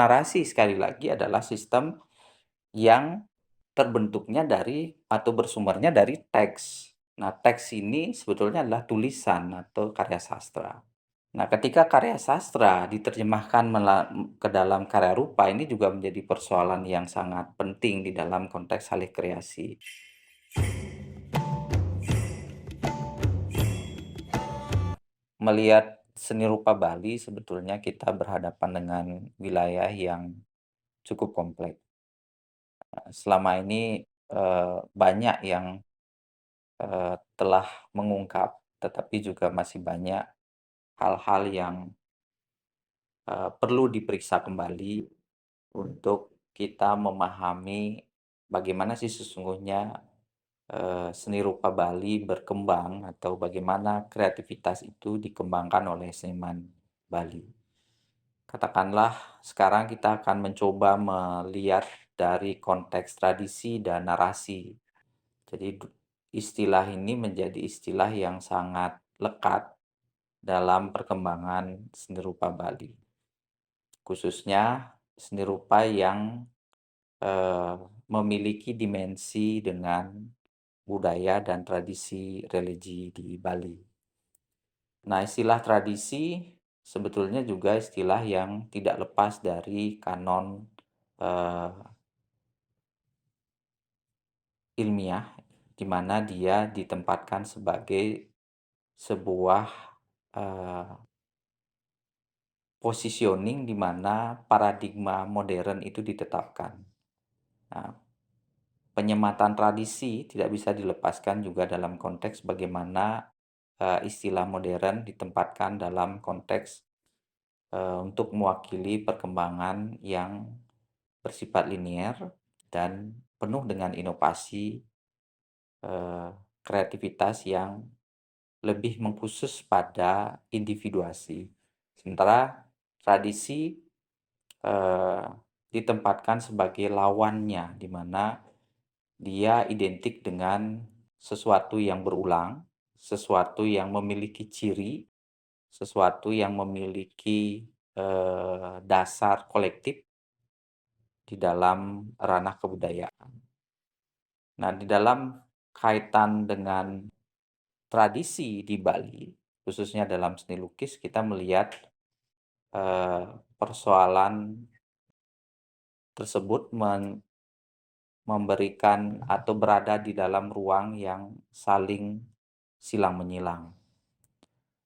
narasi sekali lagi adalah sistem yang terbentuknya dari atau bersumbernya dari teks. Nah, teks ini sebetulnya adalah tulisan atau karya sastra. Nah, ketika karya sastra diterjemahkan ke dalam karya rupa, ini juga menjadi persoalan yang sangat penting di dalam konteks alih kreasi. Melihat seni rupa Bali, sebetulnya kita berhadapan dengan wilayah yang cukup kompleks. Selama ini banyak yang telah mengungkap, tetapi juga masih banyak hal-hal yang perlu diperiksa kembali untuk kita memahami bagaimana sih sesungguhnya seni rupa Bali berkembang atau bagaimana kreativitas itu dikembangkan oleh seniman Bali. Katakanlah sekarang kita akan mencoba melihat dari konteks tradisi dan narasi. Jadi istilah ini menjadi istilah yang sangat lekat dalam perkembangan seni rupa Bali. Khususnya seni rupa yang eh, memiliki dimensi dengan budaya dan tradisi religi di Bali. Nah, istilah tradisi sebetulnya juga istilah yang tidak lepas dari kanon eh, ilmiah, di mana dia ditempatkan sebagai sebuah eh, positioning di mana paradigma modern itu ditetapkan. Nah, penyematan tradisi tidak bisa dilepaskan juga dalam konteks bagaimana istilah modern ditempatkan dalam konteks untuk mewakili perkembangan yang bersifat linier dan penuh dengan inovasi, eh, kreativitas yang lebih mengkhusus pada individuasi. Sementara tradisi eh, ditempatkan sebagai lawannya, di mana dia identik dengan sesuatu yang berulang, sesuatu yang memiliki ciri, sesuatu yang memiliki dasar kolektif di dalam ranah kebudayaan. Nah, di dalam kaitan dengan tradisi di Bali, khususnya dalam seni lukis, kita melihat persoalan tersebut memberikan atau berada di dalam ruang yang saling silang menyilang.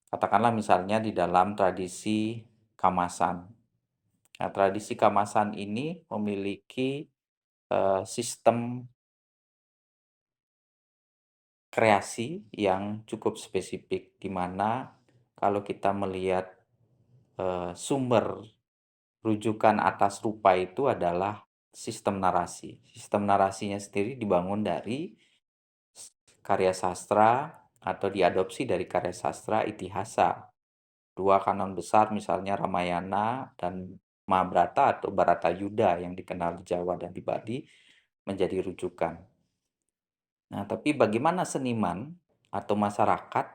Katakanlah misalnya di dalam tradisi kamasan. Nah, tradisi kamasan ini memiliki sistem kreasi yang cukup spesifik, di mana kalau kita melihat sumber rujukan atas rupa itu adalah sistem narasi. Sistem narasinya sendiri dibangun dari karya sastra atau diadopsi dari karya sastra Itihasa. Dua kanon besar misalnya Ramayana dan Mahabharata atau Bharatayuda yang dikenal di Jawa dan di Bali menjadi rujukan. Nah, tapi bagaimana seniman atau masyarakat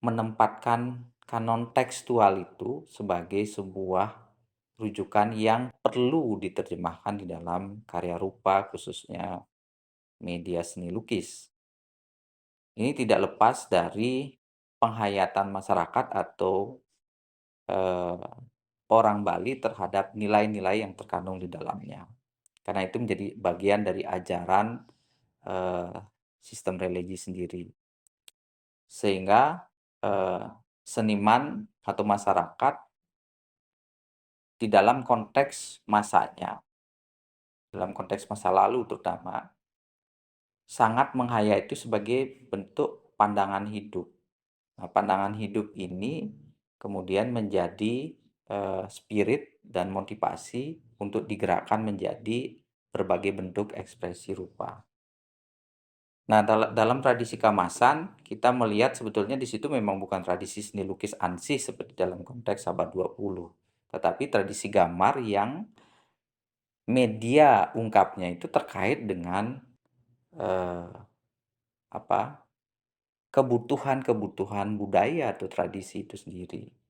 menempatkan kanon tekstual itu sebagai sebuah rujukan yang perlu diterjemahkan di dalam karya rupa, khususnya media seni lukis. Ini tidak lepas dari penghayatan masyarakat atau eh, orang Bali terhadap nilai-nilai yang terkandung di dalamnya. Karena itu menjadi bagian dari ajaran eh, sistem religi sendiri. Sehingga eh, seniman atau masyarakat di dalam konteks masanya, dalam konteks masa lalu terutama, sangat menghayati itu sebagai bentuk pandangan hidup. Nah, pandangan hidup ini kemudian menjadi spirit dan motivasi untuk digerakkan menjadi berbagai bentuk ekspresi rupa. Nah, dalam tradisi kamasan, kita melihat sebetulnya di situ memang bukan tradisi seni lukis ansih seperti dalam konteks abad 20, tetapi tradisi gambar yang media ungkapnya itu terkait dengan eh, apa kebutuhan-kebutuhan budaya atau tradisi itu sendiri.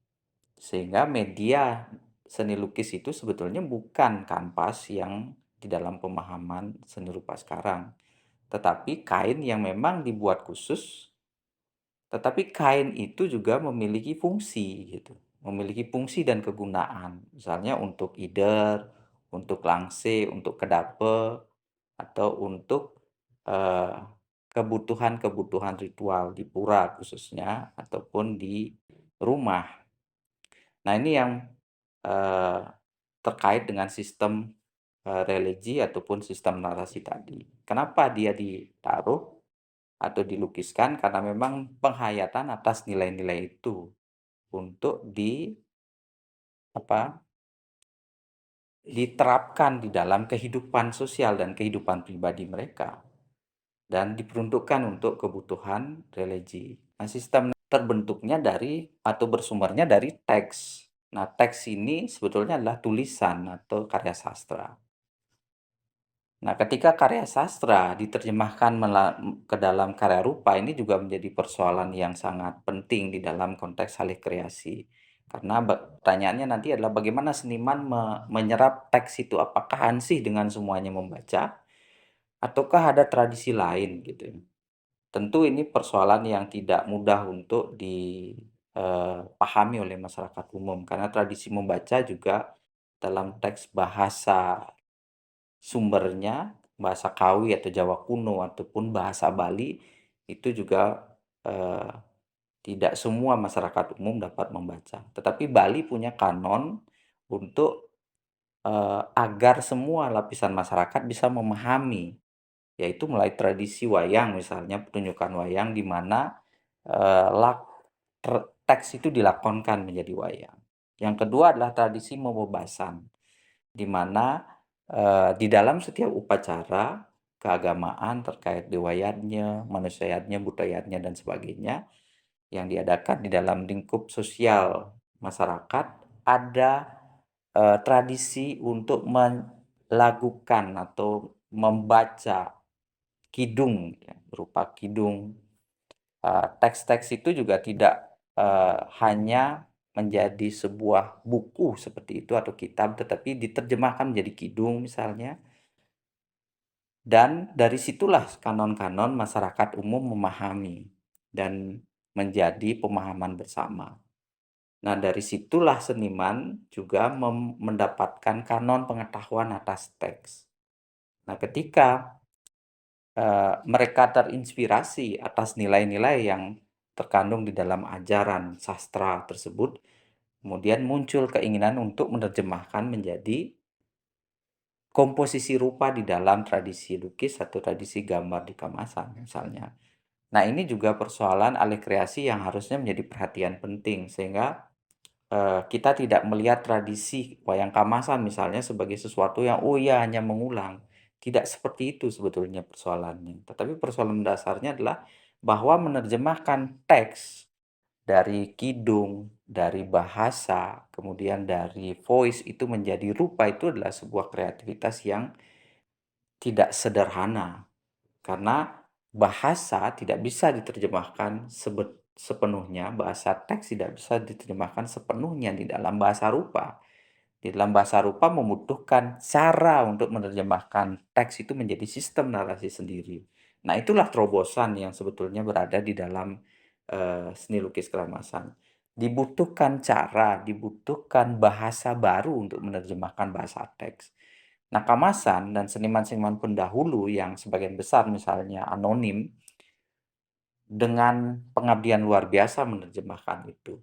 Sehingga media seni lukis itu sebetulnya bukan kanvas yang di dalam pemahaman seni rupa sekarang, tetapi kain yang memang dibuat khusus, tetapi kain itu juga memiliki fungsi gitu, memiliki fungsi dan kegunaan. Misalnya untuk eider, untuk langse, untuk kedape, atau untuk, eee, kebutuhan-kebutuhan ritual di pura khususnya ataupun di rumah. Nah ini yang, eee, terkait dengan sistem, religi ataupun sistem narasi tadi. Kenapa dia ditaruh atau dilukiskan? Karena memang penghayatan atas nilai-nilai itu untuk apa, diterapkan di dalam kehidupan sosial dan kehidupan pribadi mereka dan diperuntukkan untuk kebutuhan religi. Nah, sistem terbentuknya dari atau bersumbernya dari teks. Nah, teks ini sebetulnya adalah tulisan atau karya sastra. Nah, ketika karya sastra diterjemahkan ke dalam karya rupa, ini juga menjadi persoalan yang sangat penting di dalam konteks alih kreasi. Karena pertanyaannya nanti adalah bagaimana seniman menyerap teks itu? Apakah ansih dengan semuanya membaca, ataukah ada tradisi lain gitu ya? Tentu ini persoalan yang tidak mudah untuk dipahami oleh masyarakat umum, karena tradisi membaca juga dalam teks bahasa sumbernya, bahasa Kawi atau Jawa kuno ataupun bahasa Bali, itu juga, eee, tidak semua masyarakat umum dapat membaca. Tetapi Bali punya kanon untuk, agar semua lapisan masyarakat bisa memahami, yaitu mulai tradisi wayang misalnya, pertunjukan wayang di mana, eee, lak teks itu dilakonkan menjadi wayang. Yang kedua adalah tradisi Momobasan. Di mana, di dalam setiap upacara keagamaan terkait dewayatnya, manusiaatnya, budayatnya, dan sebagainya, yang diadakan di dalam lingkup sosial masyarakat, ada, tradisi untuk melakukan atau membaca kidung ya, berupa kidung. Teks-teks itu juga tidak, hanya menjadi sebuah buku seperti itu atau kitab, tetapi diterjemahkan menjadi kidung misalnya, dan dari situlah kanon-kanon masyarakat umum memahami dan menjadi pemahaman bersama. Nah, dari situlah seniman juga mendapatkan kanon pengetahuan atas teks. Nah, ketika mereka terinspirasi atas nilai-nilai yang terkandung di dalam ajaran sastra tersebut, kemudian muncul keinginan untuk menerjemahkan menjadi komposisi rupa di dalam tradisi lukis atau tradisi gambar di kemasan misalnya. Nah, ini juga persoalan alih kreasi yang harusnya menjadi perhatian penting sehingga, kita tidak melihat tradisi wayang kamasan misalnya sebagai sesuatu yang, "Oh ya, hanya mengulang." Tidak seperti itu sebetulnya persoalannya. Tetapi persoalan dasarnya adalah bahwa menerjemahkan teks dari kidung, dari bahasa, kemudian dari voice itu menjadi rupa itu adalah sebuah kreativitas yang tidak sederhana. Karena bahasa tidak bisa diterjemahkan sepenuhnya, bahasa teks tidak bisa diterjemahkan sepenuhnya di dalam bahasa rupa. Di dalam bahasa rupa membutuhkan cara untuk menerjemahkan teks itu menjadi sistem narasi sendiri. Nah, itulah terobosan yang sebetulnya berada di dalam, seni lukis keramasan. Dibutuhkan cara, dibutuhkan bahasa baru untuk menerjemahkan bahasa teks. Nah, Kamasan dan seniman-seniman pendahulu yang sebagian besar misalnya anonim, dengan pengabdian luar biasa menerjemahkan itu.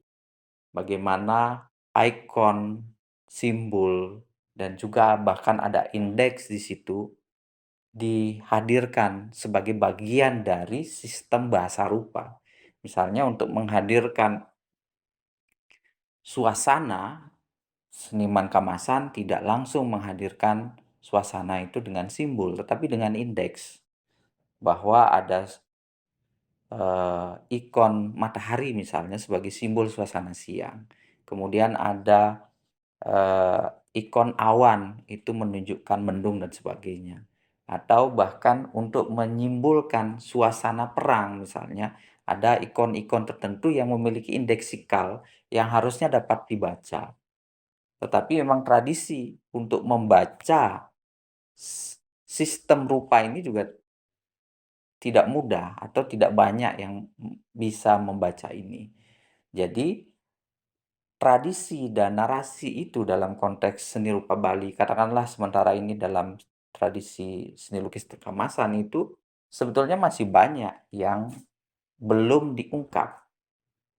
Bagaimana ikon, simbol, dan juga bahkan ada indeks di situ dihadirkan sebagai bagian dari sistem bahasa rupa. Misalnya untuk menghadirkan suasana, seniman Kamasan tidak langsung menghadirkan suasana itu dengan simbol, tetapi dengan indeks. Bahwa ada ikon matahari misalnya sebagai simbol suasana siang. Kemudian ada ikon awan itu menunjukkan mendung dan sebagainya. Atau bahkan untuk menyimbolkan suasana perang misalnya, ada ikon-ikon tertentu yang memiliki indeksikal yang harusnya dapat dibaca. tetapi memang tradisi untuk membaca sistem rupa ini juga tidak mudah atau tidak banyak yang bisa membaca ini. Jadi, tradisi dan narasi itu dalam konteks seni rupa Bali, katakanlah sementara ini dalam tradisi seni lukis kemasan itu sebetulnya masih banyak yang belum diungkap.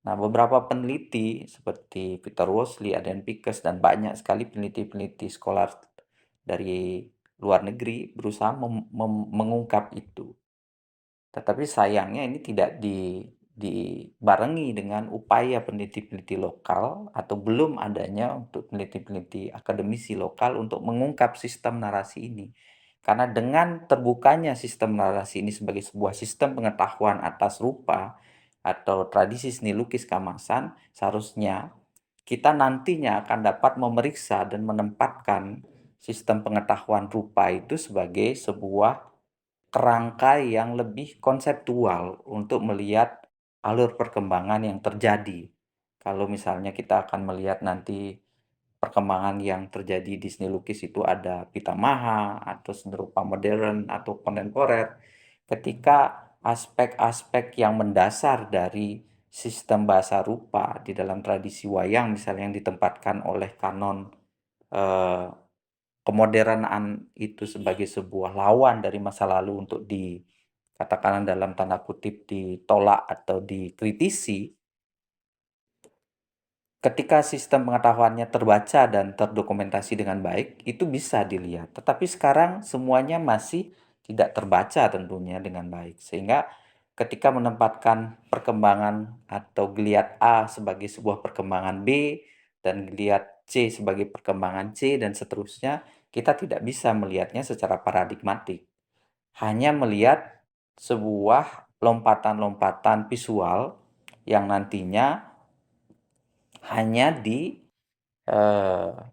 Nah, beberapa peneliti seperti Peter Worsley, Adrian Pickes, dan banyak sekali peneliti-peneliti sekolah dari luar negeri berusaha mengungkap itu. Tetapi sayangnya ini tidak dibarengi dengan upaya peneliti-peneliti lokal atau belum adanya untuk peneliti-peneliti akademisi lokal untuk mengungkap sistem narasi ini. Karena dengan terbukanya sistem narasi ini sebagai sebuah sistem pengetahuan atas rupa atau tradisi seni lukis Kamasan, seharusnya kita nantinya akan dapat memeriksa dan menempatkan sistem pengetahuan rupa itu sebagai sebuah kerangka yang lebih konseptual untuk melihat alur perkembangan yang terjadi. Kalau misalnya kita akan melihat nanti perkembangan yang terjadi di seni lukis itu ada pitamaha atau seni rupa modern atau kontemporer, ketika aspek-aspek yang mendasar dari sistem bahasa rupa di dalam tradisi wayang misalnya yang ditempatkan oleh kanon eh, kemodernan itu sebagai sebuah lawan dari masa lalu untuk katakanlah dalam tanda kutip ditolak atau dikritisi, ketika sistem pengetahuannya terbaca dan terdokumentasi dengan baik, itu bisa dilihat. Tetapi sekarang semuanya masih tidak terbaca tentunya dengan baik. Sehingga ketika menempatkan perkembangan atau geliat A sebagai sebuah perkembangan B dan geliat C sebagai perkembangan C dan seterusnya, kita tidak bisa melihatnya secara paradigmatik. Hanya melihat sebuah lompatan-lompatan visual yang nantinya hanya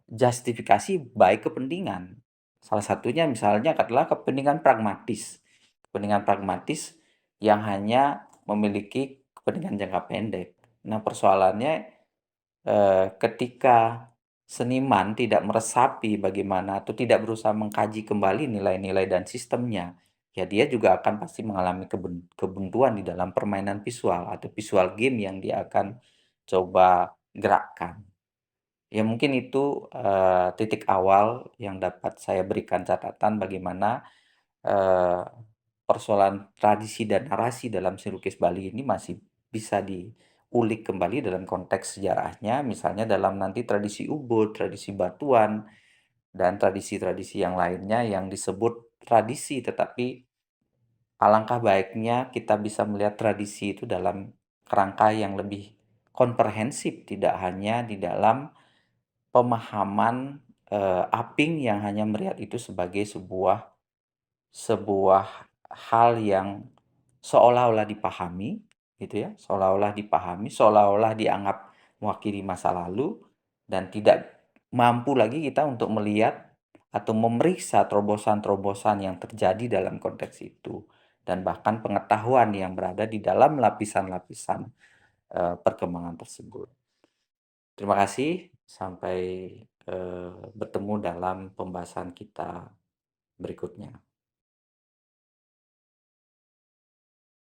justifikasi baik kepentingan. Salah satunya misalnya adalah kepentingan pragmatis. Kepentingan pragmatis yang hanya memiliki kepentingan jangka pendek. Nah, persoalannya ketika seniman tidak meresapi bagaimana atau tidak berusaha mengkaji kembali nilai-nilai dan sistemnya, ya dia juga akan pasti mengalami kebuntuan di dalam permainan visual atau visual game yang dia akan coba gerakkan. Ya mungkin itu, titik awal yang dapat saya berikan catatan bagaimana, eee, persoalan tradisi dan narasi dalam seni lukis Bali ini masih bisa diulik kembali dalam konteks sejarahnya, misalnya dalam nanti tradisi Ubud, tradisi Batuan, dan tradisi-tradisi yang lainnya yang disebut tradisi, tetapi alangkah baiknya kita bisa melihat tradisi itu dalam kerangka yang lebih komprehensif, tidak hanya di dalam pemahaman, Aping yang hanya melihat itu sebagai sebuah sebuah hal yang seolah-olah dipahami, gitu ya, seolah-olah dipahami, seolah-olah dianggap mewakili masa lalu, dan tidak mampu lagi kita untuk melihat atau memeriksa terobosan-terobosan yang terjadi dalam konteks itu, dan bahkan pengetahuan yang berada di dalam lapisan-lapisan, perkembangan tersebut. Terima kasih, sampai bertemu dalam pembahasan kita berikutnya.